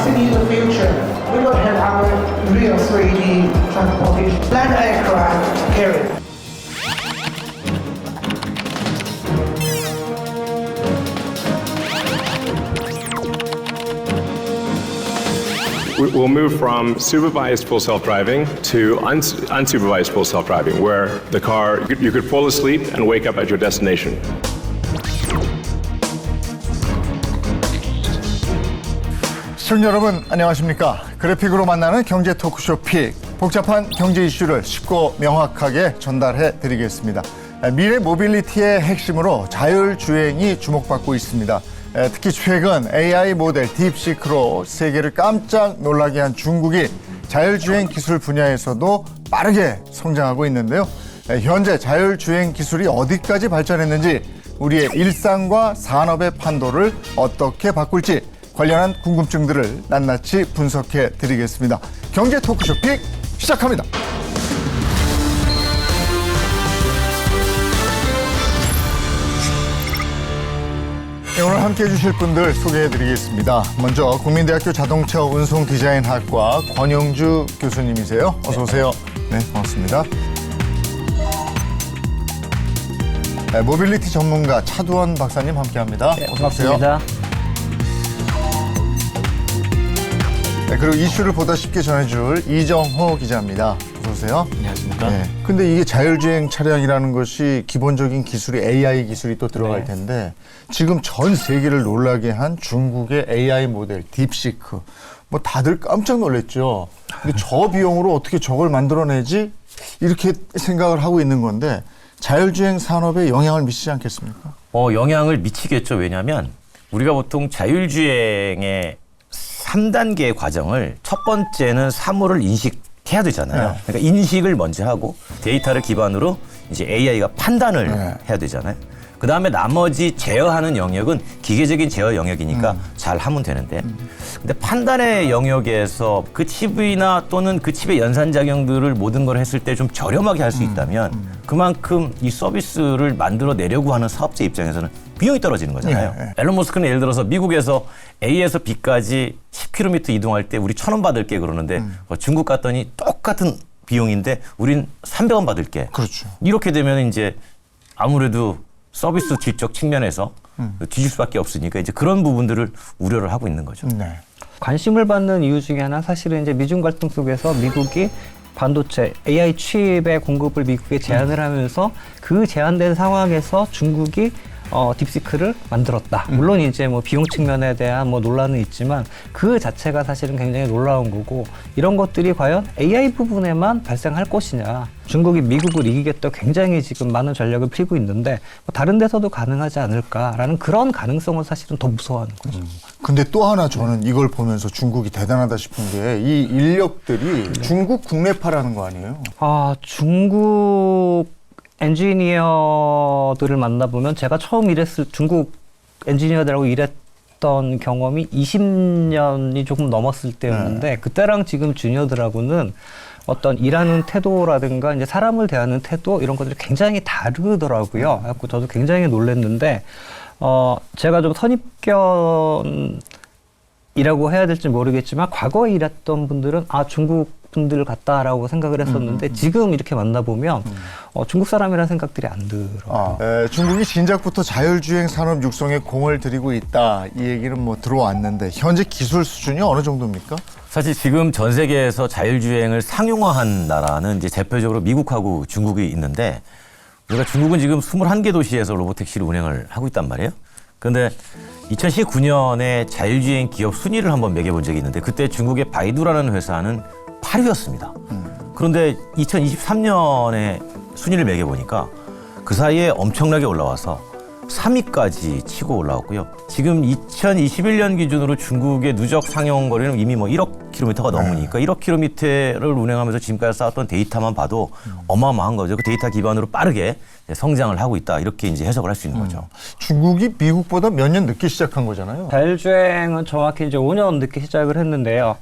In the future, we will have our real 3D transportation, land aircraft carrier. We'll move from supervised full self-driving to unsupervised full self-driving, where the car, you could fall asleep and wake up at your destination. 시청자 여러분 안녕하십니까. 그래픽으로 만나는 경제 토크쇼 픽. 복잡한 경제 이슈를 쉽고 명확하게 전달해 드리겠습니다. 미래 모빌리티의 핵심으로 자율주행이 주목받고 있습니다. 특히 최근 AI 모델 딥시크로 세계를 깜짝 놀라게 한 중국이 자율주행 기술 분야에서도 빠르게 성장하고 있는데요. 현재 자율주행 기술이 어디까지 발전했는지, 우리의 일상과 산업의 판도를 어떻게 바꿀지 관련한 궁금증들을 낱낱이 분석해 드리겠습니다. 경제 토크쇼 픽 시작합니다. 네, 오늘 함께 해주실 분들 소개해 드리겠습니다. 먼저 국민대학교 자동차 운송 디자인학과 권영주 교수님이세요. 어서 오세요. 네, 반갑습니다. 네, 모빌리티 전문가 차두원 박사님 함께합니다. 네, 어서 오세요. 반갑습니다. 네, 그리고 이슈를 보다 쉽게 전해줄 이정호 기자입니다. 어서 오세요. 안녕하십니까. 네, 근데 이게 자율주행 차량이라는 것이 기본적인 기술이 AI 기술이 또 들어갈 네. 텐데, 지금 전 세계를 놀라게 한 중국의 AI 모델 딥시크, 뭐 다들 깜짝 놀랐죠. 근데 저 비용으로 어떻게 저걸 만들어내지? 이렇게 생각을 하고 있는 건데, 자율주행 산업에 영향을 미치지 않겠습니까? 영향을 미치겠죠. 왜냐하면 우리가 보통 자율주행의 3단계의 과정을, 첫 번째는 사물을 인식해야 되잖아요. 네. 그러니까 인식을 먼저 하고 데이터를 기반으로 이제 AI가 판단을 네. 해야 되잖아요. 그 다음에 나머지 제어하는 영역은 기계적인 제어 영역이니까 잘 하면 되는데, 근데 판단의 영역에서 그 칩이나 또는 그 칩의 연산작용들을 모든 걸 했을 때 좀 저렴하게 할 수 있다면 그만큼 이 서비스를 만들어 내려고 하는 사업자 입장에서는 비용이 떨어지는 거잖아요. 네, 네. 앨런 머스크는 예를 들어서 미국에서 A에서 B까지 10km 이동할 때 우리 1,000원 받을게 그러는데 중국 갔더니 똑같은 비용인데 우린 300원 받을게. 그렇죠. 이렇게 되면 이제 아무래도 서비스 질적 측면에서 뒤질 수밖에 없으니까 이제 그런 부분들을 우려를 하고 있는 거죠. 네. 관심을 받는 이유 중에 하나, 사실은 이제 미중 갈등 속에서 미국이 반도체 AI 칩의 공급을 미국에 제한을 하면서 그 제한된 상황에서 중국이 딥시크를 만들었다. 물론 이제 뭐 비용 측면에 대한 뭐 논란은 있지만 그 자체가 사실은 굉장히 놀라운 거고, 이런 것들이 과연 AI 부분에만 발생할 것이냐. 중국이 미국을 이기겠다 굉장히 지금 많은 전략을 펴고 있는데 뭐 다른 데서도 가능하지 않을까라는 그런 가능성을 사실은 더 무서워하는 거죠. 근데 또 하나 저는 이걸 보면서 중국이 대단하다 싶은 게, 이 인력들이 중국 국내파라는 거 아니에요? 중국 엔지니어들을 만나보면, 제가 처음 중국 엔지니어들하고 일했던 경험이 20년이 조금 넘었을 때였는데, 그때랑 지금 주니어들하고는 어떤 일하는 태도라든가 이제 사람을 대하는 태도, 이런 것들이 굉장히 다르더라고요. 그래서 저도 굉장히 놀랐는데, 제가 좀 선입견이라고 해야 될지 모르겠지만, 과거에 일했던 분들은 중국 분들 같다라고 생각을 했었는데, 지금 이렇게 만나보면 중국 사람이라는 생각들이 안 들어요. 중국이 진작부터 자율주행 산업 육성에 공을 들이고 있다, 이 얘기는 뭐 들어왔는데, 현재 기술 수준이 어느 정도입니까? 사실 지금 전 세계에서 자율주행을 상용화한 나라는 이제 대표적으로 미국하고 중국이 있는데, 우리가 중국은 지금 21개 도시에서 로보택시를 운행을 하고 있단 말이에요. 그런데 2019년에 자율주행 기업 순위를 한번 매겨본 적이 있는데, 그때 중국의 바이두라는 회사는 8위였습니다. 그런데 2023년에 순위를 매겨보니까 그 사이에 엄청나게 올라와서 3위까지 치고 올라왔고요. 지금 2021년 기준으로 중국의 누적 상용 거리는 이미 뭐 1억 킬로미터가 넘으니까 1억 킬로미터를 운행하면서 지금까지 쌓았던 데이터만 봐도 어마어마한 거죠. 그 데이터 기반으로 빠르게 성장을 하고 있다, 이렇게 이제 해석을 할 수 있는 거죠. 중국이 미국보다 몇 년 늦게 시작한 거잖아요. 자율주행은 정확히 이제 5년 늦게 시작을 했는데요.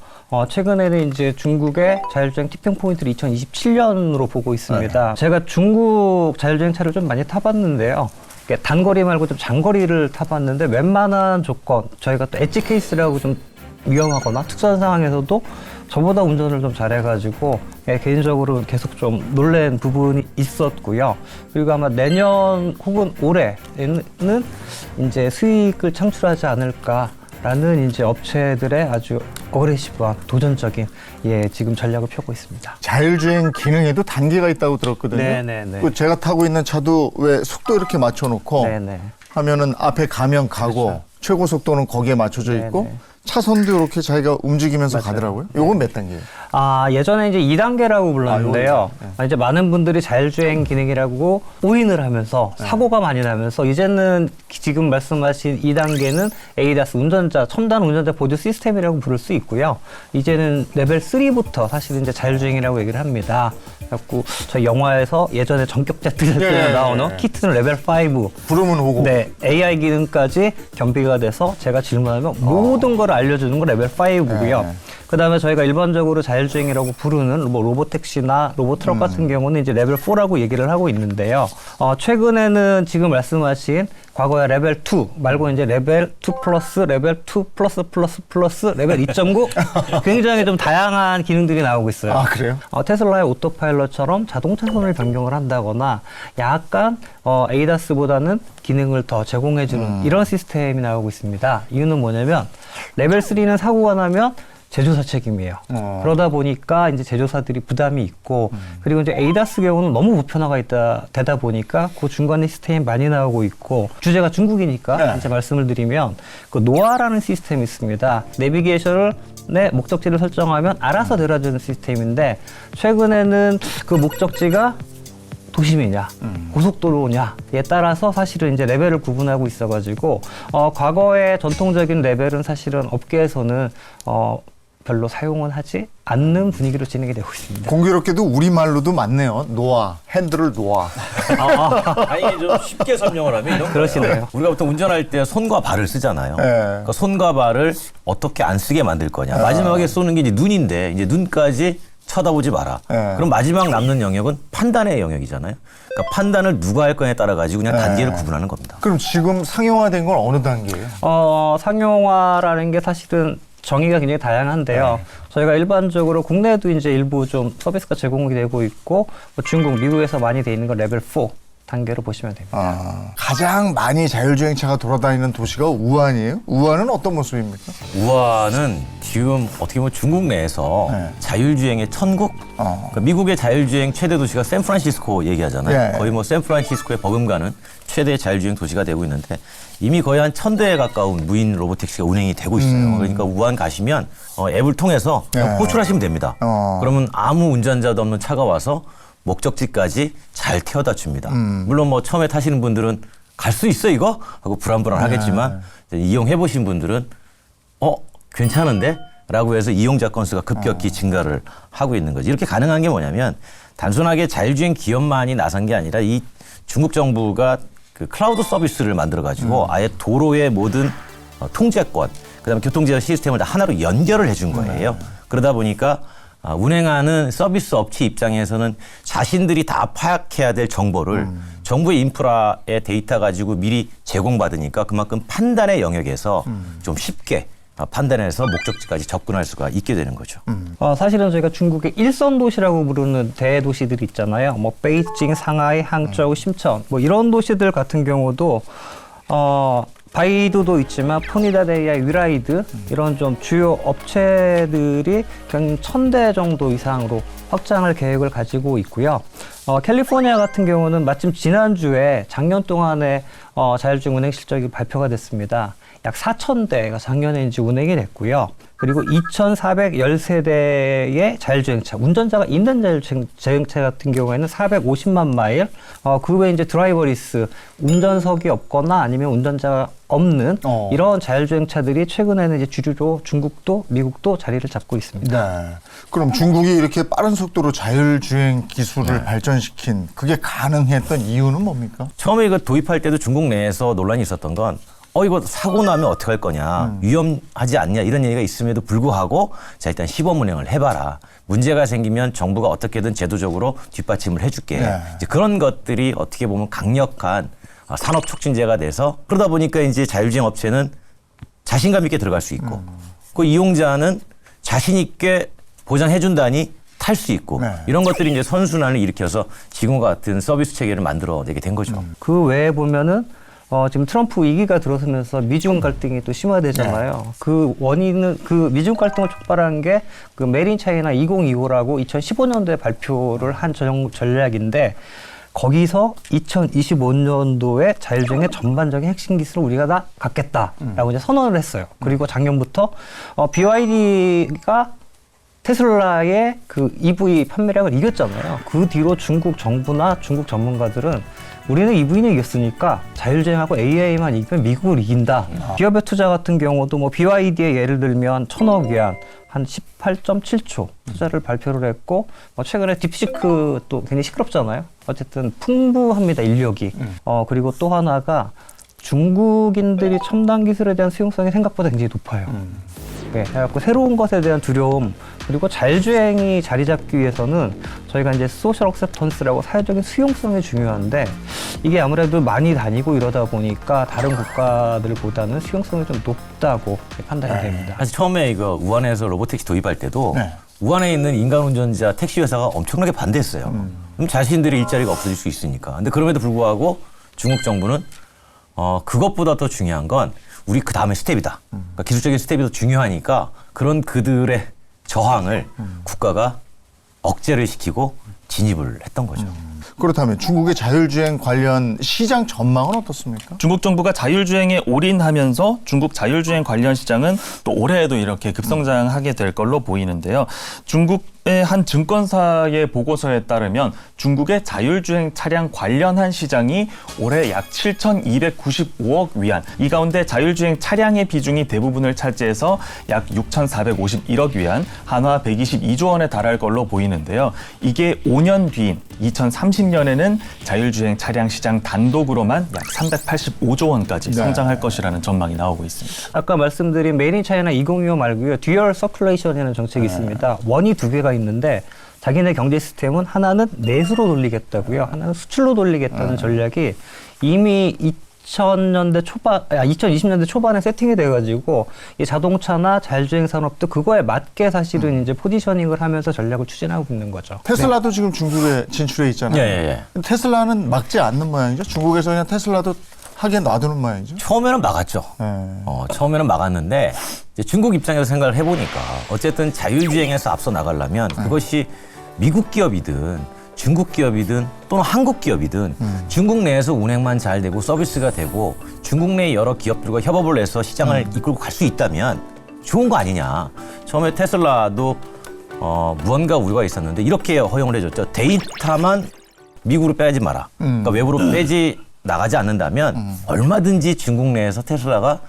최근에는 이제 중국의 자율주행 티핑 포인트를 2027년으로 보고 있습니다. 제가 중국 자율주행 차를 좀 많이 타봤는데요. 단거리 말고 좀 장거리를 타봤는데, 웬만한 조건, 저희가 또 엣지 케이스라고 좀 위험하거나 특수한 상황에서도 저보다 운전을 좀 잘해가지고 개인적으로 계속 좀 놀란 부분이 있었고요. 그리고 아마 내년 혹은 올해에는 이제 수익을 창출하지 않을까라는 이제 업체들의 아주 어그레시브한 도전적인 지금 전략을 펴고 있습니다. 자율주행 기능에도 단계가 있다고 들었거든요. 네네네. 그 제가 타고 있는 차도 왜 속도 이렇게 맞춰놓고 네네. 하면은 앞에 가면 가고 최고 속도는 거기에 맞춰져 있고 네네. 차선도 이렇게 자기가 움직이면서 가더라고요. 요건 몇 단계예요? 예전에 이제 2단계라고 불렀는데요. 이제 많은 분들이 자율주행 기능이라고 오인을 하면서 사고가 많이 나면서 이제는 지금 말씀하신 2단계는 ADAS 첨단 운전자 보조 시스템이라고 부를 수 있고요. 이제는 레벨 3부터 사실 이제 자율주행이라고 얘기를 합니다. 그래갖고 저희 영화에서 예전에 전격제 틀 때 나오는 키트는 레벨 5. 부르면 오고. 네, AI 기능까지 겸비가 돼서 제가 질문하면 모든 걸 알려주는 거 레벨 5고요. 그다음에 저희가 일반적으로 자율주행이라고 부르는 뭐 로보택시나 로보트럭 같은 경우는 이제 레벨 4라고 얘기를 하고 있는데요. 최근에는 지금 말씀하신 과거에 레벨 2 말고 이제 레벨 2 플러스, 레벨 2 플러스 플러스 플러스, 레벨 2.9 굉장히 좀 다양한 기능들이 나오고 있어요. 아, 그래요? 테슬라의 오토파일럿처럼 자동 차선을 변경을 한다거나 약간 ADAS보다는 기능을 더 제공해주는 이런 시스템이 나오고 있습니다. 이유는 뭐냐면 레벨 3는 사고가 나면 제조사 책임이에요. 그러다 보니까 이제 제조사들이 부담이 있고, 그리고 이제 ADAS 경우는 너무 보편화가 되다 보니까 그 중간에 시스템이 많이 나오고 있고, 주제가 중국이니까 이제 말씀을 드리면 그 노아라는 시스템이 있습니다. 내비게이션을 내 목적지를 설정하면 알아서 내려주는 시스템인데, 최근에는 그 목적지가 도심이냐, 고속도로냐에 따라서 사실은 이제 레벨을 구분하고 있어가지고, 과거의 전통적인 레벨은 사실은 업계에서는 별로 사용은 하지 않는 분위기로 진행이 되고 있습니다. 공교롭게도 우리말로도 맞네요. 노아, 핸들을 놓아. 아니 이게 좀 쉽게 설명을 하면 이런 그러시네요. 거예요. 우리가 보통 운전할 때 손과 발을 쓰잖아요. 그러니까 손과 발을 어떻게 안 쓰게 만들 거냐. 마지막에 쏘는 게 이제 눈인데 이제 눈까지 쳐다보지 마라. 그럼 마지막 남는 영역은 판단의 영역이잖아요. 그러니까 판단을 누가 할 거냐에 따라 가지고 그냥 단계를 구분하는 겁니다. 그럼 지금 상용화된 건 어느 단계예요? 상용화라는 게 사실은 정의가 굉장히 다양한데요. 저희가 일반적으로 국내에도 이제 일부 좀 서비스가 제공이 되고 있고, 중국, 미국에서 많이 돼 있는 건 레벨 4 단계로 보시면 됩니다. 가장 많이 자율주행차가 돌아다니는 도시가 우한이에요? 우한은 어떤 모습입니까? 우한은 지금 어떻게 보면 중국 내에서 자율주행의 천국? 그러니까 미국의 자율주행 최대 도시가 샌프란시스코 얘기하잖아요. 거의 뭐 샌프란시스코에 버금가는 최대 자율주행 도시가 되고 있는데 이미 거의 한 1000대에 가까운 무인 로보택시가 운행이 되고 있어요. 그러니까 우한 가시면 앱을 통해서 호출하시면 됩니다. 그러면 아무 운전자도 없는 차가 와서 목적지까지 잘 태워다 줍니다. 물론 뭐 처음에 타시는 분들은 갈 수 있어 이거? 하고 불안불안하겠지만 이용해 보신 분들은 괜찮은데? 라고 해서 이용자 건수가 급격히 증가를 하고 있는 거죠. 이렇게 가능한 게 뭐냐면 단순하게 자율주행 기업만이 나선 게 아니라 이 중국 정부가 그 클라우드 서비스를 만들어 가지고 아예 도로의 모든 통제권, 그다음에 교통제어 시스템을 다 하나로 연결을 해준 거예요. 그러다 보니까 운행하는 서비스 업체 입장에서는 자신들이 다 파악해야 될 정보를 정부의 인프라의 데이터 가지고 미리 제공받으니까 그만큼 판단의 영역에서 좀 쉽게 판단해서 목적지까지 접근할 수가 있게 되는 거죠. 사실은 저희가 중국의 일선 도시라고 부르는 대도시들이 있잖아요. 뭐 베이징, 상하이, 항저우, 심천 뭐 이런 도시들 같은 경우도 바이두도 있지만 포니닷 AI, 위라이드 이런 좀 주요 업체들이 한 1000대 정도 이상으로 확장할 계획을 가지고 있고요. 캘리포니아 같은 경우는 마침 지난주에 작년 동안에 자율주행 운행 실적이 발표가 됐습니다. 약 4000대가 작년에 이제 운행이 됐고요. 그리고 2413대의 자율주행차, 운전자가 있는 자율주행차 같은 경우에는 450만 마일, 그 외에 이제 드라이버리스, 운전석이 없거나 아니면 운전자가 없는 이런 자율주행차들이 최근에는 이제 주류로 중국도 미국도 자리를 잡고 있습니다. 네. 그럼 중국이 이렇게 빠른 속도로 자율주행 기술을 발전시킨 그게 가능했던 이유는 뭡니까? 처음에 이거 도입할 때도 중국 내에서 논란이 있었던 건 이거 사고 나면 어떻게 할 거냐, 위험하지 않냐 이런 얘기가 있음에도 불구하고 자 일단 시범 운행을 해봐라. 문제가 생기면 정부가 어떻게든 제도적으로 뒷받침을 해줄게. 이제 그런 것들이 어떻게 보면 강력한 산업 촉진제가 돼서 그러다 보니까 이제 자율주행 업체는 자신감 있게 들어갈 수 있고 그 이용자는 자신 있게 보장해준다니 탈 수 있고 네. 이런 것들이 이제 선순환을 일으켜서 지금과 같은 서비스 체계를 만들어내게 된 거죠. 그 외에 보면은 지금 트럼프 위기가 들어서면서 미중 갈등이 또 심화되잖아요. 그 원인은 그 미중 갈등을 촉발한 게 그 메이드 인 차이나 2025라고 2015년도에 발표를 한 전략인데 거기서 2025년도에 자율주행의 전반적인 핵심 기술을 우리가 다 갖겠다라고 이제 선언을 했어요. 그리고 작년부터 BYD가 테슬라의 그 EV 판매량을 이겼잖아요. 그 뒤로 중국 정부나 중국 전문가들은 우리는 EV는 이겼으니까 자율주행하고 AI만 이기면 미국을 이긴다. 기업의 투자 같은 경우도 뭐 BYD의 예를 들면 1,000억 위안 한 18.7초 투자를 발표를 했고 최근에 딥시크 또 굉장히 시끄럽잖아요. 어쨌든 풍부합니다, 인력이. 그리고 또 하나가 중국인들이 첨단 기술에 대한 수용성이 생각보다 굉장히 높아요. 네, 그래갖고 새로운 것에 대한 두려움 그리고 자율주행이 자리 잡기 위해서는 저희가 이제 소셜 억셉턴스라고 사회적인 수용성이 중요한데 이게 아무래도 많이 다니고 이러다 보니까 다른 국가들보다는 수용성이 좀 높다고 판단이 됩니다. 사실 처음에 이거 우한에서 로보택시 도입할 때도 네. 우한에 있는 인간 운전자 택시 회사가 엄청나게 반대했어요. 그럼 자신들의 일자리가 없어질 수 있으니까. 근데 그럼에도 불구하고 중국 정부는 그것보다 더 중요한 건 우리 그 다음에 스텝이다. 그러니까 기술적인 스텝이 더 중요하니까 그런 그들의 저항을 국가가 억제를 시키고 진입을 했던 거죠. 그렇다면 중국의 자율주행 관련 시장 전망은 어떻습니까? 중국 정부가 자율주행에 올인하면서 중국 자율주행 관련 시장은 또 올해에도 이렇게 급성장하게 될 걸로 보이는데요. 중국의 한 증권사의 보고서에 따르면 중국의 자율주행 차량 관련한 시장이 올해 약 7,295억 위안. 이 가운데 자율주행 차량의 비중이 대부분을 차지해서 약 6,451억 위안, 한화 122조 원에 달할 걸로 보이는데요. 이게 5년 뒤인 2030년에는 자율주행 차량 시장 단독으로만 약 385조 원까지 성장할 것이라는 전망이 나오고 있습니다. 아까 말씀드린 메이드 인 차이나 2025 말고요. 듀얼 서큘레이션이라는 정책이 있습니다. 원이 두 개가 있는데 자기네 경제 시스템은 하나는 내수로 돌리겠다고요. 하나는 수출로 돌리겠다는 전략이 이미 2020년대 초반에 세팅이 돼가지고 이 자동차나 자율주행 산업도 그거에 맞게 사실은 이제 포지셔닝을 하면서 전략을 추진하고 있는 거죠. 테슬라도 지금 중국에 진출해 있잖아요. 예. 테슬라는 막지 않는 모양이죠. 중국에서 그냥 테슬라도 하게 놔두는 모양이죠. 처음에는 막았죠. 처음에는 막았는데 이제 중국 입장에서 생각을 해보니까 어쨌든 자율주행에서 앞서 나가려면 그것이 미국 기업이든 중국 기업이든 또는 한국 기업이든 중국 내에서 운행만 잘 되고 서비스가 되고 중국 내 여러 기업들과 협업을 해서 시장을 이끌고 갈 수 있다면 좋은 거 아니냐. 처음에 테슬라도 무언가 우려가 있었는데 이렇게 허용을 해줬죠. 데이터만 미국으로 빼지 마라. 그러니까 외부로 빼지 나가지 않는다면 얼마든지 중국 내에서 테슬라가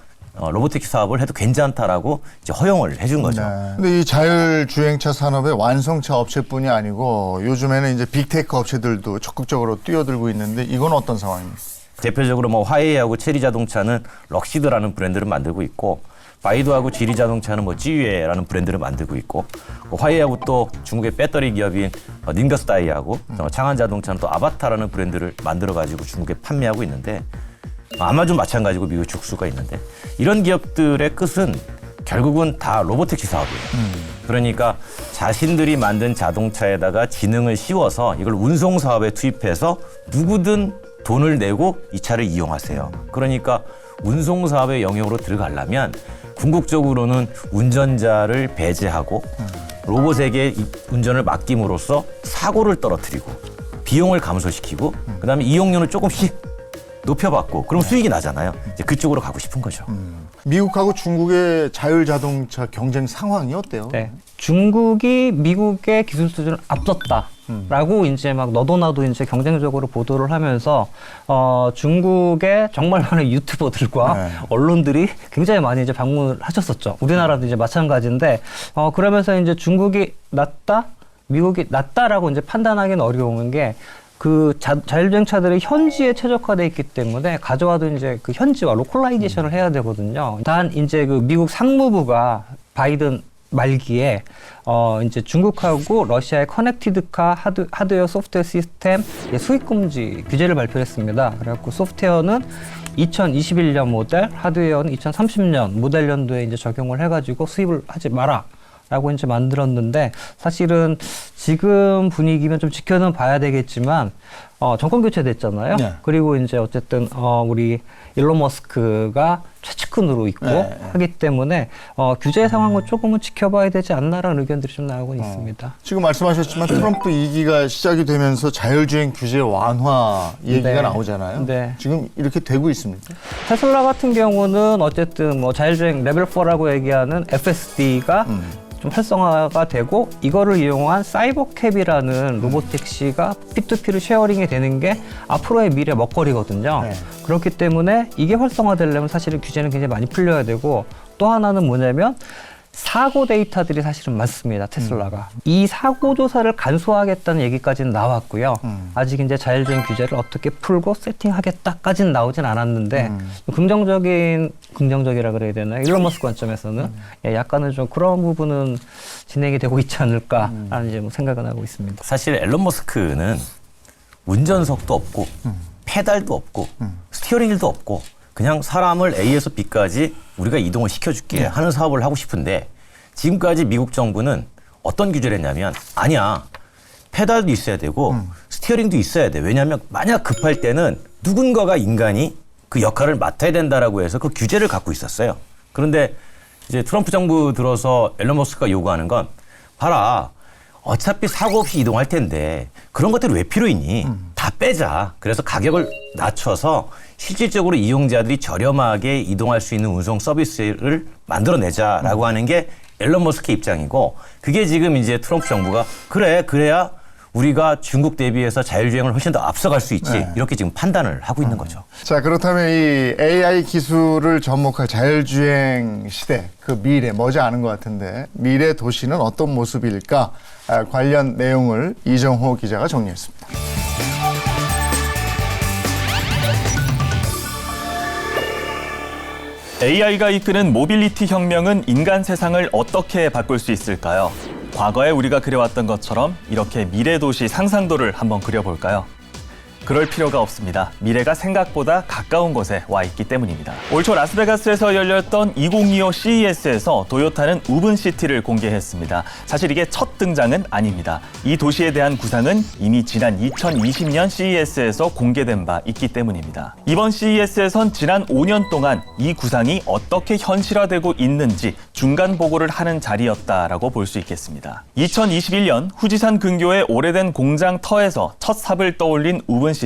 로보택시 사업을 해도 괜찮다라고 이제 허용을 해준 거죠. 근데 이 자율주행차 산업의 완성차 업체뿐이 아니고 요즘에는 이제 빅테크 업체들도 적극적으로 뛰어들고 있는데 이건 어떤 상황입니까? 대표적으로 뭐 화웨이하고 체리 자동차는 럭시드라는 브랜드를 만들고 있고 바이두하고 지리 자동차는 뭐 찌유에라는 브랜드를 만들고 있고 화웨이하고 또 중국의 배터리 기업인 닝더스다이하고 창안 자동차는 또 아바타라는 브랜드를 만들어 가지고 중국에 판매하고 있는데 아마존 마찬가지고 미국 죽수가 있는데 이런 기업들의 끝은 결국은 다 로보택시 사업이에요. 그러니까 자신들이 만든 자동차에다가 지능을 씌워서 이걸 운송 사업에 투입해서 누구든 돈을 내고 이 차를 이용하세요. 그러니까 운송 사업의 영역으로 들어가려면 궁극적으로는 운전자를 배제하고 로봇에게 운전을 맡김으로써 사고를 떨어뜨리고 비용을 감소시키고 그다음에 이용료를 조금씩 높여받고 그럼 수익이 나잖아요. 이제 그쪽으로 가고 싶은 거죠. 미국하고 중국의 자율자동차 경쟁 상황이 어때요? 네. 중국이 미국의 기술 수준을 앞섰다라고 이제 막 너도 나도 이제 경쟁적으로 보도를 하면서 중국의 정말 많은 유튜버들과 언론들이 굉장히 많이 이제 방문을 하셨었죠. 우리나라도 이제 마찬가지인데 그러면서 이제 중국이 낫다, 미국이 낫다라고 이제 판단하기는 어려운 게 그 자율주행차들이 현지에 최적화돼 있기 때문에 가져와도 이제 그 현지화 로컬라이제이션을 해야 되거든요. 단 이제 그 미국 상무부가 바이든 말기에 이제 중국하고 러시아의 커넥티드카 하드웨어 소프트웨어 시스템 수입 금지 규제를 발표했습니다. 그래갖고 소프트웨어는 2021년 모델, 하드웨어는 2030년 모델 연도에 이제 적용을 해가지고 수입을 하지 마라. 라고 이제 만들었는데 사실은 지금 분위기면 좀 지켜는 봐야 되겠지만 정권 교체됐잖아요. 네. 그리고 이제 어쨌든 우리 일론 머스크가 최측근으로 있고 하기 때문에 규제 상황을 조금은 지켜봐야 되지 않나라는 의견들이 좀 나오고 있습니다. 지금 말씀하셨지만 트럼프 2기가 시작이 되면서 자율주행 규제 완화 얘기가 네. 나오잖아요. 네. 지금 이렇게 되고 있습니까? 테슬라 같은 경우는 어쨌든 뭐 자율주행 레벨 4라고 얘기하는 FSD가 좀 활성화가 되고 이거를 이용한 사이버캡이라는 로보택시가 P2P로 쉐어링이 되는 게 앞으로의 미래 먹거리거든요. 네. 그렇기 때문에 이게 활성화되려면 사실은 규제는 굉장히 많이 풀려야 되고 또 하나는 뭐냐면 사고 데이터들이 사실은 많습니다. 테슬라가. 이 사고 조사를 간소화하겠다는 얘기까지는 나왔고요. 아직 이제 자율주행 규제를 어떻게 풀고 세팅하겠다까지는 나오진 않았는데 긍정적이라 그래야 되나요? 일론 머스크 관점에서는 약간은 좀 그런 부분은 진행이 되고 있지 않을까라는 이제 뭐 생각은 하고 있습니다. 사실 앨런 머스크는 운전석도 없고 페달도 없고 스티어링 휠도 없고 그냥 사람을 A에서 B까지 우리가 이동을 시켜줄게 하는 사업을 하고 싶은데 지금까지 미국 정부는 어떤 규제를 했냐면 아니야. 페달도 있어야 되고 스티어링도 있어야 돼. 왜냐하면 만약 급할 때는 누군가가 인간이 그 역할을 맡아야 된다라고 해서 그 규제를 갖고 있었어요. 그런데 이제 트럼프 정부 들어서 앨런 머스크가 요구하는 건 봐라. 어차피 사고 없이 이동할 텐데 그런 것들이 왜 필요 있니? 다 빼자. 그래서 가격을 낮춰서 실질적으로 이용자들이 저렴하게 이동할 수 있는 운송 서비스를 만들어내자라고 하는 게 앨런 머스크의 입장이고 그게 지금 이제 트럼프 정부가 그래야 우리가 중국 대비해서 자율주행을 훨씬 더 앞서갈 수 있지 이렇게 지금 판단을 하고 있는 거죠. 자, 그렇다면 이 AI 기술을 접목할 자율주행 시대, 그 미래 머지않은 것 같은데 미래 도시는 어떤 모습일까? 관련 내용을 이정호 기자가 정리했습니다. AI가 이끄는 모빌리티 혁명은 인간 세상을 어떻게 바꿀 수 있을까요? 과거에 우리가 그려왔던 것처럼 이렇게 미래 도시 상상도를 한번 그려볼까요? 그럴 필요가 없습니다. 미래가 생각보다 가까운 곳에 와 있기 때문입니다. 올 초 라스베가스에서 열렸던 2025 CES에서 도요타는 우븐시티를 공개했습니다. 사실 이게 첫 등장은 아닙니다. 이 도시에 대한 구상은 이미 지난 2020년 CES에서 공개된 바 있기 때문입니다. 이번 CES에선 지난 5년 동안 이 구상이 어떻게 현실화되고 있는지 중간 보고를 하는 자리였다라고 볼 수 있겠습니다. 2021년 후지산 근교의 오래된 공장 터에서 첫 삽을 떠올린 우븐시티는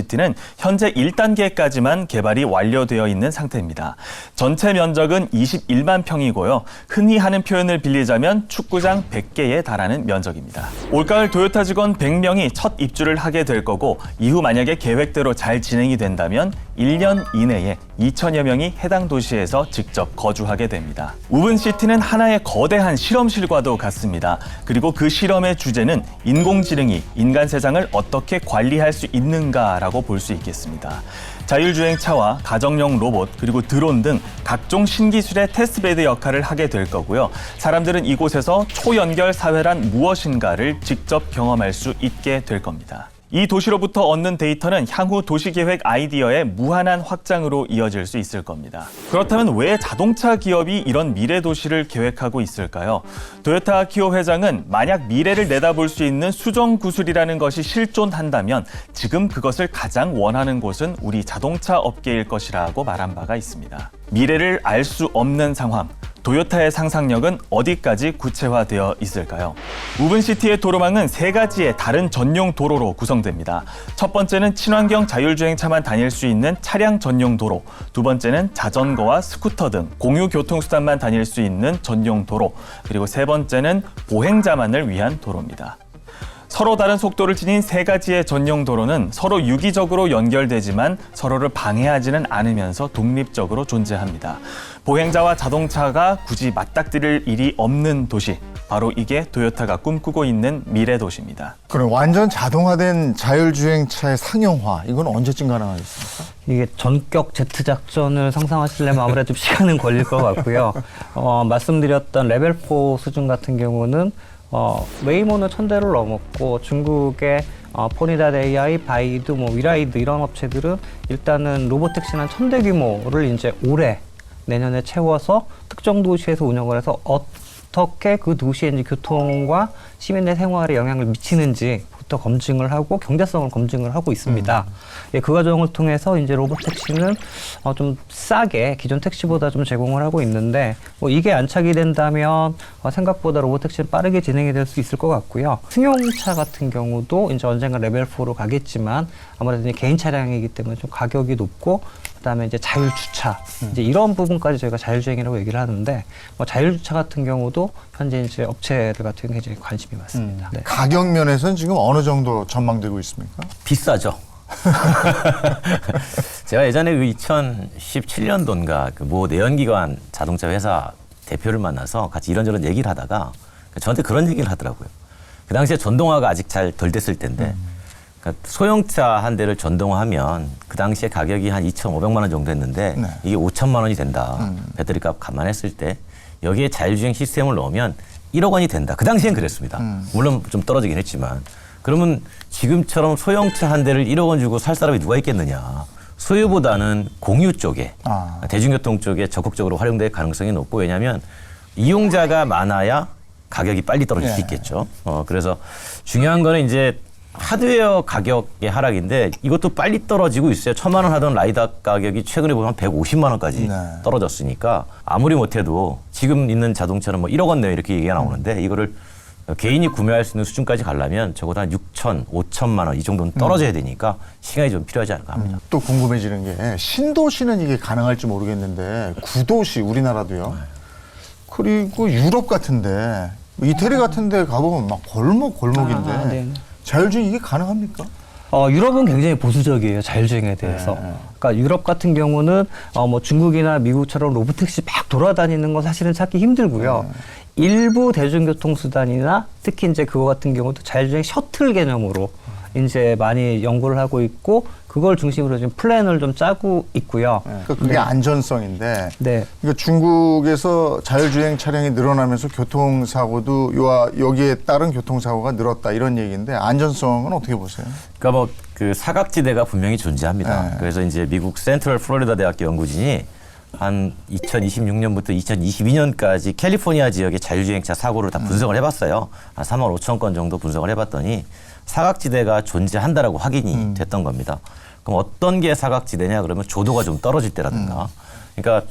현재 1단계까지만 개발이 완료되어 있는 상태입니다. 전체 면적은 21만 평이고요. 흔히 하는 표현을 빌리자면 축구장 100개에 달하는 면적입니다. 올가을 도요타 직원 100명이 첫 입주를 하게 될 거고 이후 만약에 계획대로 잘 진행이 된다면 1년 이내에 2천여 명이 해당 도시에서 직접 거주하게 됩니다. 우븐시티는 하나의 거대한 실험실과도 같습니다. 그리고 그 실험의 주제는 인공지능이 인간 세상을 어떻게 관리할 수 있는가라고 볼 수 있겠습니다. 자율주행차와 가정용 로봇 그리고 드론 등 각종 신기술의 테스트베드 역할을 하게 될 거고요. 사람들은 이곳에서 초연결 사회란 무엇인가를 직접 경험할 수 있게 될 겁니다. 이 도시로부터 얻는 데이터는 향후 도시계획 아이디어의 무한한 확장으로 이어질 수 있을 겁니다. 그렇다면 왜 자동차 기업이 이런 미래 도시를 계획하고 있을까요? 도요타 키오 회장은 만약 미래를 내다볼 수 있는 수정 구슬이라는 것이 실존한다면 지금 그것을 가장 원하는 곳은 우리 자동차 업계일 것이라고 말한 바가 있습니다. 미래를 알 수 없는 상황. 도요타의 상상력은 어디까지 구체화되어 있을까요? 우븐시티의 도로망은 3가지의 다른 전용 도로로 구성됩니다. 첫 번째는 친환경 자율주행차만 다닐 수 있는 차량 전용 도로, 두 번째는 자전거와 스쿠터 등 공유 교통수단만 다닐 수 있는 전용 도로, 그리고 세 번째는 보행자만을 위한 도로입니다. 서로 다른 속도를 지닌 3가지의 전용 도로는 서로 유기적으로 연결되지만 서로를 방해하지는 않으면서 독립적으로 존재합니다. 보행자와 자동차가 굳이 맞닥뜨릴 일이 없는 도시, 바로 이게 토요타가 꿈꾸고 있는 미래 도시입니다. 그럼 완전 자동화된 자율주행차의 상용화, 이건 언제쯤 가능하겠습니까? 이게 전격 제트 작전을 상상하시려면 아무래도 좀 시간은 걸릴 것 같고요. 말씀드렸던 레벨 4 수준 같은 경우는 웨이모는 1000대를 넘었고 중국의 포니닷 AI, 바이드, 위라이드 이런 업체들은 일단은 로보택시는 한 1000대 규모를 이제 올해 내년에 채워서 특정 도시에서 운영을 해서 어떻게 그 도시의 이제 교통과 시민의 생활에 영향을 미치는지부터 검증을 하고 경제성을 검증을 하고 있습니다. 예, 그 과정을 통해서 이제 로보택시는 좀 싸게 기존 택시보다 좀 제공을 하고 있는데 이게 안착이 된다면 생각보다 로보택시는 빠르게 진행이 될 수 있을 것 같고요. 승용차 같은 경우도 이제 언젠가 레벨 4로 가겠지만 아무래도 이제 개인 차량이기 때문에 좀 가격이 높고 그다음에 이제 자율주차 이제 이런 부분까지 저희가 자율주행이라고 얘기를 하는데 자율주차 같은 경우도 현재 이제 업체들 같은 경우 굉장히 관심이 많습니다. 네. 가격 면에서는 지금 어느 정도 전망되고 있습니까? 비싸죠. 제가 예전에 그 2017년도인가 그 모 내연기관 자동차 회사 대표를 만나서 같이 이런저런 얘기를 하다가 저한테 그런 얘기를 하더라고요. 그 당시에 전동화가 아직 잘 덜 됐을 때인데 그러니까 소형차 한 대를 전동화하면 그 당시에 가격이 한 2,500만 원 정도 했는데 네. 이게 5천만 원이 된다. 배터리 값 감안했을 때 여기에 자율주행 시스템을 넣으면 1억 원이 된다. 그 당시엔 그랬습니다. 물론 좀 떨어지긴 했지만 그러면 지금처럼 소형차 한 대를 1억 원 주고 살 사람이 누가 있겠느냐. 소유보다는 공유 쪽에 대중교통 쪽에 적극적으로 활용될 가능성이 높고 왜냐하면 이용자가 많아야 가격이 빨리 떨어질 수 있겠죠. 그래서 중요한 거는 이제 하드웨어 가격의 하락인데 이것도 빨리 떨어지고 있어요. 1,000만 원 하던 라이다 가격이 최근에 보면 150만 원까지 떨어졌으니까 아무리 못해도 지금 있는 자동차는 1억 원 내에 이렇게 얘기가 나오는데 이거를 개인이 구매할 수 있는 수준까지 가려면 적어도 한 6천, 5천만 원 이 정도는 떨어져야 되니까 시간이 좀 필요하지 않을까 합니다. 또 궁금해지는 게 신도시는 이게 가능할지 모르겠는데 구도시 우리나라도요. 그리고 유럽 같은데 이태리 같은데 가보면 막 골목인데 네. 자율주행 이게 가능합니까? 유럽은 굉장히 보수적이에요. 자율주행에 대해서. 그러니까 유럽 같은 경우는 중국이나 미국처럼 로보택시 막 돌아다니는 건 사실은 찾기 힘들고요. 일부 대중교통수단이나 특히 이제 그거 같은 경우도 자율주행 셔틀 개념으로 이제 많이 연구를 하고 있고 그걸 중심으로 지금 플랜을 좀 짜고 있고요. 그러니까 그게 안전성인데 네. 그러니까 중국에서 자율주행 차량이 늘어나면서 교통사고도 여기에 따른 교통사고가 늘었다 이런 얘기인데 안전성은 어떻게 보세요? 그러니까 그 사각지대가 분명히 존재합니다. 그래서 이제 미국 센트럴 플로리다 대학교 연구진이 한 2026년부터 2022년까지 캘리포니아 지역의 자율주행차 사고를 다 분석을 해봤어요. 한 3만 5천 건 정도 분석을 해봤더니 사각지대가 존재한다라고 확인이 됐던 겁니다. 그럼 어떤 게 사각지대냐 그러면 조도가 좀 떨어질 때라든가 그러니까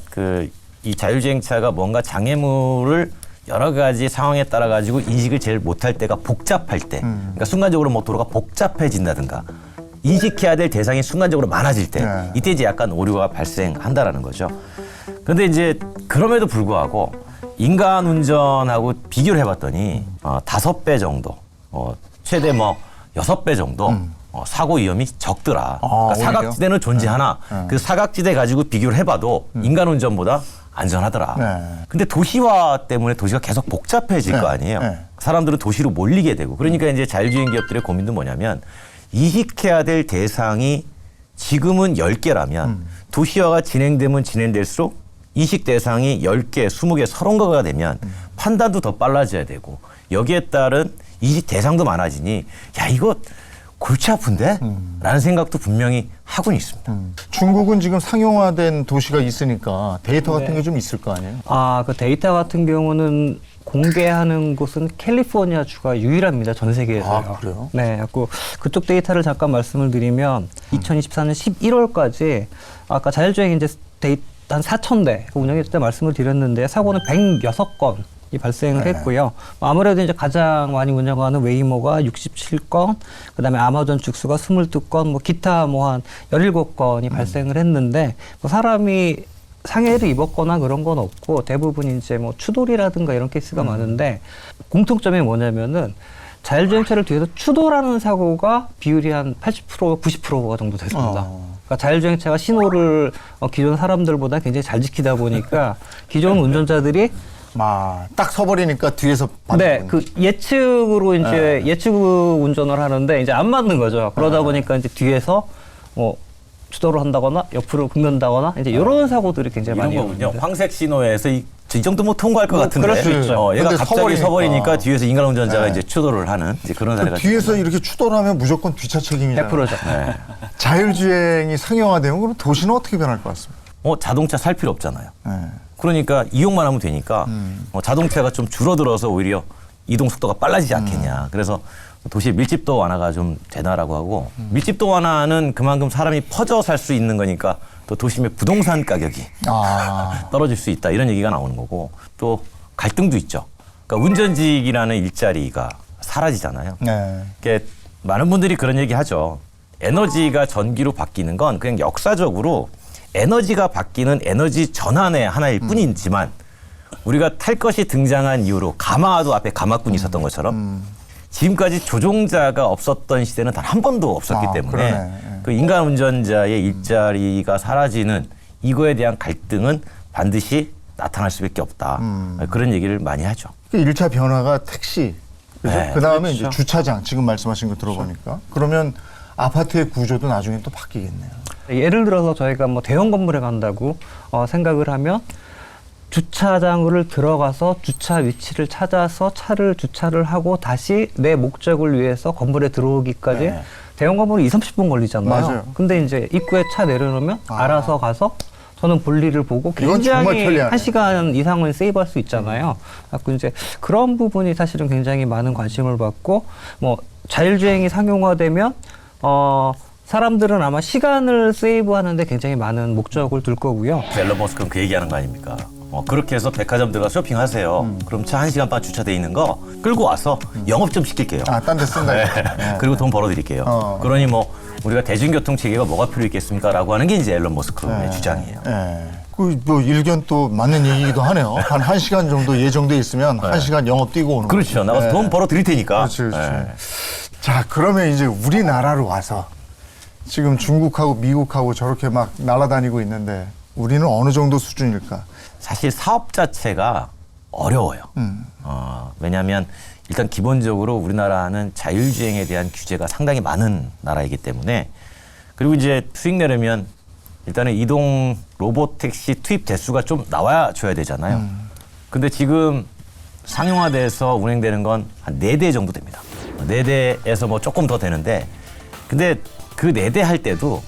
이 자율주행차가 뭔가 장애물을 여러 가지 상황에 따라 가지고 인식을 제일 못할 때가 복잡할 때 그러니까 순간적으로 도로가 복잡해진다든가 인식해야 될 대상이 순간적으로 많아질 때 이때 이제 약간 오류가 발생한다라는 거죠. 그런데 이제 그럼에도 불구하고 인간 운전하고 비교를 해봤더니 5배 정도 최대 6배 정도 사고 위험이 적더라. 그러니까 사각지대는 존재하나 그 사각지대 가지고 비교를 해봐도 인간 운전보다 안전하더라. 근데 도시화 때문에 도시가 계속 복잡해질 거 아니에요. 사람들은 도시로 몰리게 되고 그러니까 이제 자율주행 기업들의 고민도 뭐냐면 이식해야 될 대상이 지금은 10개라면 도시화가 진행되면 진행될수록 이식 대상이 10개, 20개, 30개가 되면 판단도 더 빨라져야 되고 여기에 따른 이식 대상도 많아지니 야 이거 골치 아픈데? 라는 생각도 분명히 하고는 있습니다. 중국은 지금 상용화된 도시가 있으니까 데이터 같은 게 좀 있을 거 아니에요? 그 데이터 같은 경우는 공개하는 곳은 캘리포니아주가 유일합니다. 전 세계에서요. 그래요? 네, 그쪽 데이터를 잠깐 말씀을 드리면 2024년 11월까지 아까 자율주행 이제 한 4,000대 운영했을 때 말씀을 드렸는데 사고는 106건. 발생을 했고요. 아무래도 이제 가장 많이 운영하는 웨이모가 67건, 그다음에 아마존 죽수가 22건, 기타 한 17건이 발생을 했는데 사람이 상해를 입었거나 그런 건 없고 대부분 이제 추돌이라든가 이런 케이스가 많은데 공통점이 뭐냐면은 자율주행차를 뒤에서 추돌하는 사고가 비율이 한 80%, 90% 정도 됐습니다. 그러니까 자율주행차가 신호를 기존 사람들보다 굉장히 잘 지키다 보니까 기존 운전자들이 딱 서버리니까 뒤에서 네, 그 예측으로 이제 예측 운전을 하는데 이제 안 맞는 거죠. 그러다 보니까 이제 뒤에서 뭐 추돌을 한다거나 옆으로 긁는다거나 이제 이런 사고들이 굉장히 많이 이런 거군요. 오는데. 황색 신호에서 이 정도 뭐 통과할 것 같은데. 그럴 수 있죠. 얘가 근데 갑자기 서버리니까 뒤에서 인간 운전자가 네. 이제 추돌을 하는 이제 그런 사례가 뒤에서 이렇게 추돌하면 무조건 뒷차 책임이잖아요. 100%죠. 자율주행이 상용화되면 그럼 도시는 어떻게 변할 것 같습니다. 자동차 살 필요 없잖아요. 네. 그러니까 이용만 하면 되니까 자동차가 좀 줄어들어서 오히려 이동 속도가 빨라지지 않겠냐. 그래서 도시의 밀집도 완화가 좀 되나라고 하고 밀집도 완화는 그만큼 사람이 퍼져 살 수 있는 거니까 또 도심의 부동산 가격이 떨어질 수 있다 이런 얘기가 나오는 거고 또 갈등도 있죠. 그러니까 운전직이라는 일자리가 사라지잖아요. 네. 그러니까 많은 분들이 그런 얘기 하죠. 에너지가 전기로 바뀌는 건 그냥 역사적으로 에너지가 바뀌는 에너지 전환의 하나일 뿐이지만 우리가 탈 것이 등장한 이후로 가마도 앞에 가마꾼이 있었던 것처럼 지금까지 조종자가 없었던 시대는 단 한 번도 없었기 때문에 그러네. 그 인간 운전자의 일자리가 사라지는 이거에 대한 갈등은 반드시 나타날 수밖에 없다. 그런 얘기를 많이 하죠. 그 1차 변화가 택시. 그죠? 네, 그다음에 이제 주차장 지금 말씀하신 거 들어보니까 그러면 아파트의 구조도 나중에 또 바뀌겠네요. 예를 들어서 저희가 뭐 대형 건물에 간다고 생각을 하면 주차장을 들어가서 주차 위치를 찾아서 차를 주차를 하고 다시 내 목적을 위해서 건물에 들어오기까지 네. 대형 건물이 20-30분 걸리잖아요. 맞아요. 근데 이제 입구에 차 내려놓으면 알아서 가서 저는 볼일을 보고 이건 정말 굉장히 편리하네요. 1시간 이상은 세이브할 수 있잖아요. 그래서 이제 그런 부분이 사실은 굉장히 많은 관심을 받고 뭐 자율주행이 상용화되면 사람들은 아마 시간을 세이브하는데 굉장히 많은 목적을 둘 거고요. 앨런 머스크는 그 얘기하는 거 아닙니까? 그렇게 해서 백화점 들어가 쇼핑하세요. 그럼 차 1시간 반 주차돼 있는 거 끌고 와서 영업 좀 시킬게요. 딴 데 쓴다. 네. 네. 그리고 돈 벌어드릴게요. 그러니 뭐 우리가 대중교통 체계가 뭐가 필요 있겠습니까? 라고 하는 게 이제 앨런 머스크의 주장이에요. 네. 그뭐 일견 또 맞는 얘기이기도 하네요. 한 1시간 정도 예정돼 있으면 1시간 영업 뛰고 오는 그렇죠. 거죠. 나가서 네. 돈 벌어드릴 테니까. 그렇죠. 네. 자, 그러면 이제 우리나라로 와서 지금 중국하고 미국하고 저렇게 막 날아다니고 있는데 우리는 어느 정도 수준일까? 사실 사업 자체가 어려워요. 왜냐하면 일단 기본적으로 우리나라는 자율주행에 대한 규제가 상당히 많은 나라이기 때문에 그리고 이제 수익 내려면 일단은 이동 로봇택시 투입 대수가 좀 나와야 줘야 되잖아요. 근데 지금 상용화돼서 운행되는 건 한 4대 정도 됩니다. 4대에서 뭐 조금 더 되는데 근데 그 4대 할 때도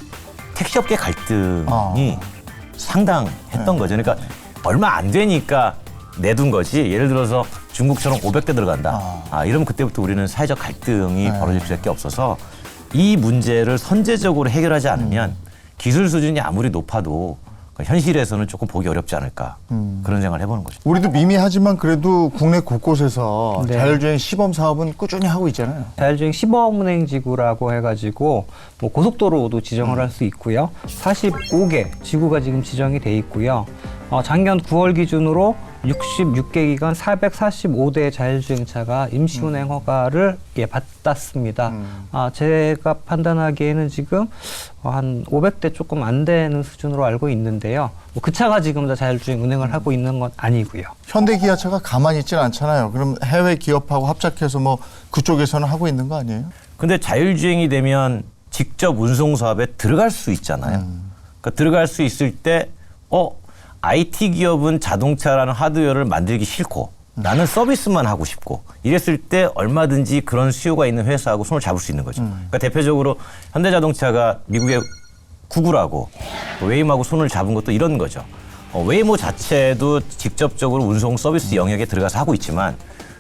택시업계 갈등이 상당했던 거죠. 그러니까 얼마 안 되니까 내둔 거지. 예를 들어서 중국처럼 500대 들어간다. 이러면 그때부터 우리는 사회적 갈등이 벌어질 수밖에 없어서 이 문제를 선제적으로 해결하지 않으면 기술 수준이 아무리 높아도 현실에서는 조금 보기 어렵지 않을까 그런 생각을 해보는 거죠. 우리도 미미하지만 그래도 국내 곳곳에서 네. 자율주행 시범 사업은 꾸준히 하고 있잖아요. 자율주행 시범운행지구라고 해가지고 뭐 고속도로도 지정을 할 수 있고요. 45개 지구가 지금 지정이 돼 있고요. 작년 9월 기준으로 66개 기관 445대의 자율주행차가 임시운행 허가를 받았습니다. 제가 판단하기에는 지금 한 500대 조금 안 되는 수준으로 알고 있는데요. 뭐 그 차가 지금 다 자율주행 운행을 하고 있는 건 아니고요. 현대 기아차가 가만히 있진 않잖아요. 그럼 해외 기업하고 합작해서 뭐 그쪽에서는 하고 있는 거 아니에요? 근데 자율주행이 되면 직접 운송 사업에 들어갈 수 있잖아요. 그러니까 들어갈 수 있을 때 IT 기업은 자동차라는 하드웨어를 만들기 싫고 나는 서비스만 하고 싶고 이랬을 때 얼마든지 그런 수요가 있는 회사하고 손을 잡을 수 있는 거죠. 그러니까 대표적으로 현대자동차가 미국의 구글하고 웨이모하고 손을 잡은 것도 이런 거죠. 웨이모 자체도 직접적으로 운송 서비스 영역에 들어가서 하고 있지만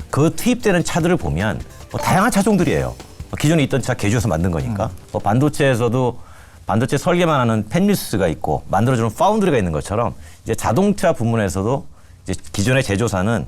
그 투입되는 차들을 보면 다양한 차종들이에요. 기존에 있던 차 개조해서 만든 거니까. 반도체에서도 반도체 설계만 하는 펜미스가 있고 만들어주는 파운드리가 있는 것처럼 이제 자동차 부문에서도 이제 기존의 제조사는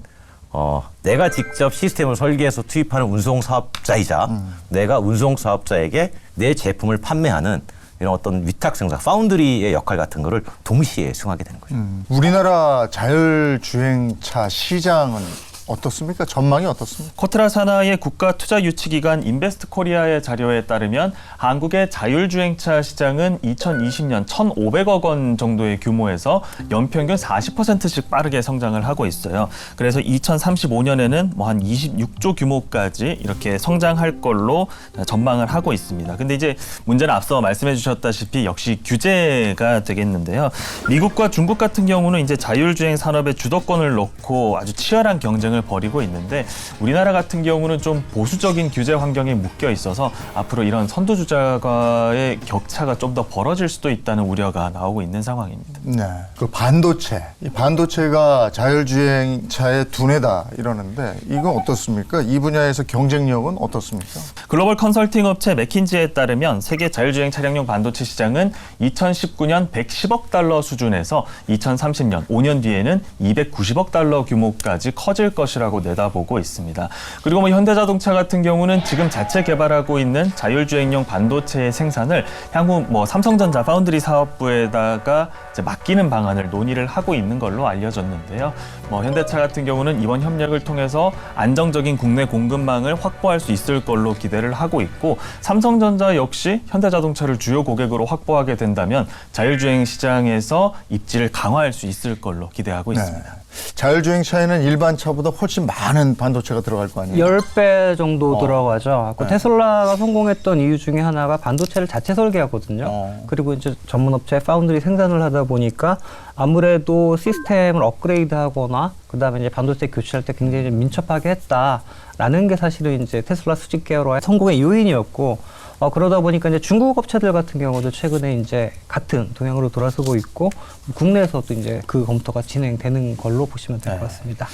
내가 직접 시스템을 설계해서 투입하는 운송 사업자이자 내가 운송 사업자에게 내 제품을 판매하는 이런 어떤 위탁 생산, 파운드리의 역할 같은 거를 동시에 수행하게 되는 거죠. 우리나라 자율주행차 시장은 어떻습니까? 전망이 어떻습니까? 코트라 산하의 국가 투자 유치 기관 인베스트 코리아의 자료에 따르면 한국의 자율주행차 시장은 2020년 1,500억 원 정도의 규모에서 연평균 40%씩 빠르게 성장을 하고 있어요. 그래서 2035년에는 뭐 한 26조 규모까지 이렇게 성장할 걸로 전망을 하고 있습니다. 근데 이제 문제는 앞서 말씀해 주셨다시피 역시 규제가 되겠는데요. 미국과 중국 같은 경우는 이제 자율주행 산업의 주도권을 놓고 아주 치열한 경쟁을 벌이고 있는데 우리나라 같은 경우는 좀 보수적인 규제 환경에 묶여 있어서 앞으로 이런 선두주자와의 격차가 좀 더 벌어질 수도 있다는 우려가 나오고 있는 상황입니다. 네. 그 반도체. 이 반도체가 자율주행차의 두뇌다 이러는데 이건 어떻습니까? 이 분야에서 경쟁력은 어떻습니까? 글로벌 컨설팅 업체 맥킨지에 따르면 세계 자율주행 차량용 반도체 시장은 2019년 110억 달러 수준에서 2030년 5년 뒤에는 290억 달러 규모까지 커질 것이라고 내다보고 있습니다. 그리고 뭐 현대자동차 같은 경우는 지금 자체 개발하고 있는 자율주행용 반도체의 생산을 향후 뭐 삼성전자 파운드리 사업부에다가 이제 맡기는 방안을 논의를 하고 있는 걸로 알려졌는데요. 뭐 현대차 같은 경우는 이번 협력을 통해서 안정적인 국내 공급망을 확보할 수 있을 걸로 기대를 하고 있고 삼성전자 역시 현대자동차를 주요 고객으로 확보하게 된다면 자율주행 시장에서 입지를 강화할 수 있을 걸로 기대하고 있습니다. 자율주행차에는 일반 차보다 훨씬 많은 반도체가 들어갈 거 아니에요? 10배 정도 들어가죠. 그 테슬라가 성공했던 이유 중에 하나가 반도체를 자체 설계하거든요. 그리고 이제 전문업체 파운드리 생산을 하다 보니까 아무래도 시스템을 업그레이드하거나 그다음에 이제 반도체 교체할 때 굉장히 좀 민첩하게 했다라는 게 사실은 이제 테슬라 수직 계열화의 성공의 요인이었고 그러다 보니까 이제 중국 업체들 같은 경우도 최근에 이제 같은 동향으로 돌아서고 있고 국내에서도 이제 그 검토가 진행되는 걸로 보시면 될 것 같습니다.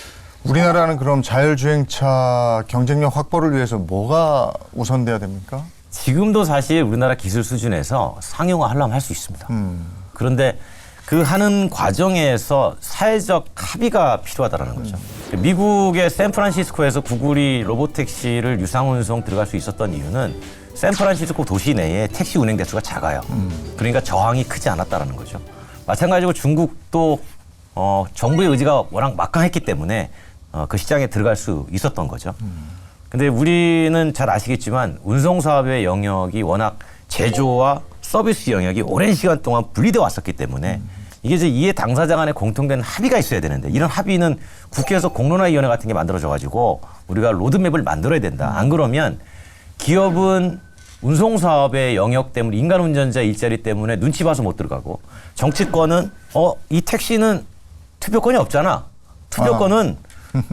우리나라는 그럼 자율주행차 경쟁력 확보를 위해서 뭐가 우선돼야 됩니까? 지금도 사실 우리나라 기술 수준에서 상용화 하려면 할 수 있습니다. 그런데 그 하는 과정에서 사회적 합의가 필요하다는 거죠. 미국의 샌프란시스코에서 구글이 로보택시를 유상운송 들어갈 수 있었던 이유는 샌프란시스코 도시 내에 택시 운행 대수가 작아요. 그러니까 저항이 크지 않았다는 거죠. 마찬가지로 중국도 정부의 의지가 워낙 막강했기 때문에 그 시장에 들어갈 수 있었던 거죠. 근데 우리는 잘 아시겠지만 운송 사업의 영역이 워낙 제조와 서비스 영역이 오랜 시간 동안 분리되어 왔었기 때문에 이게 이제 이해 당사자 간에 공통된 합의가 있어야 되는데 이런 합의는 국회에서 공론화위원회 같은 게 만들어져가지고 우리가 로드맵을 만들어야 된다. 안 그러면 기업은 운송 사업의 영역 때문에 인간 운전자 일자리 때문에 눈치 봐서 못 들어가고 정치권은 이 택시는 투표권이 없잖아. 투표권은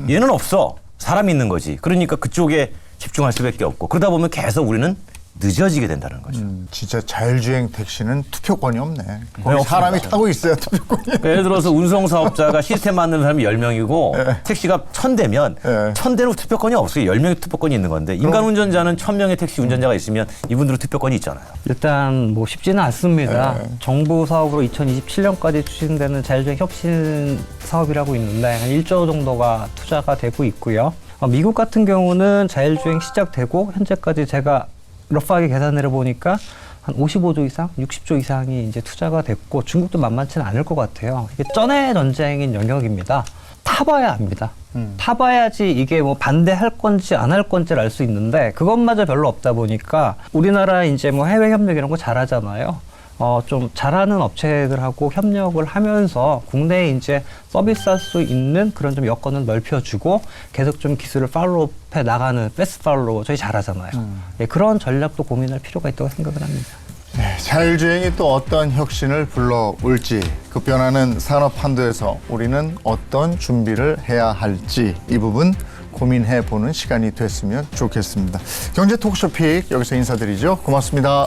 얘는 없어. 사람이 있는 거지. 그러니까 그쪽에 집중할 수밖에 없고 그러다 보면 계속 우리는 늦어지게 된다는 거죠. 진짜 자율주행 택시는 투표권이 없네. 거기 사람이 타고 있어야 투표권이. 예를 들어서 운송 사업자가 시스템 만드는 사람이 10명이고 택시가 1000대면 1000대는 투표권이 없어요. 10명의 투표권이 있는 건데 인간 운전자는 1000명의 택시 운전자가 있으면 이분들은 투표권이 있잖아요. 일단 뭐 쉽지는 않습니다. 정부 사업으로 2027년까지 추진되는 자율주행 혁신 사업이라고 있는데 한 1조 정도가 투자가 되고 있고요. 미국 같은 경우는 자율주행 시작되고 현재까지 제가 러프하게 계산을 해보니까 한 55조 이상, 60조 이상이 이제 투자가 됐고 중국도 만만치는 않을 것 같아요. 이게 쩐의 전쟁인 영역입니다. 타봐야 합니다. 타봐야지 이게 뭐 반대할 건지 안 할 건지를 알 수 있는데 그것마저 별로 없다 보니까 우리나라 이제 뭐 해외 협력 이런 거 잘하잖아요. 좀 잘하는 업체들하고 협력을 하면서 국내에 이제 서비스할 수 있는 그런 좀 여건을 넓혀주고 계속 좀 기술을 팔로우해 나가는 패스트 팔로우 저희 잘하잖아요. 예, 그런 전략도 고민할 필요가 있다고 생각을 합니다. 네, 자율주행이 또 어떤 혁신을 불러올지 그 변하는 산업 판도에서 우리는 어떤 준비를 해야 할지 이 부분 고민해보는 시간이 됐으면 좋겠습니다. 경제 토크쇼 픽 여기서 인사드리죠. 고맙습니다.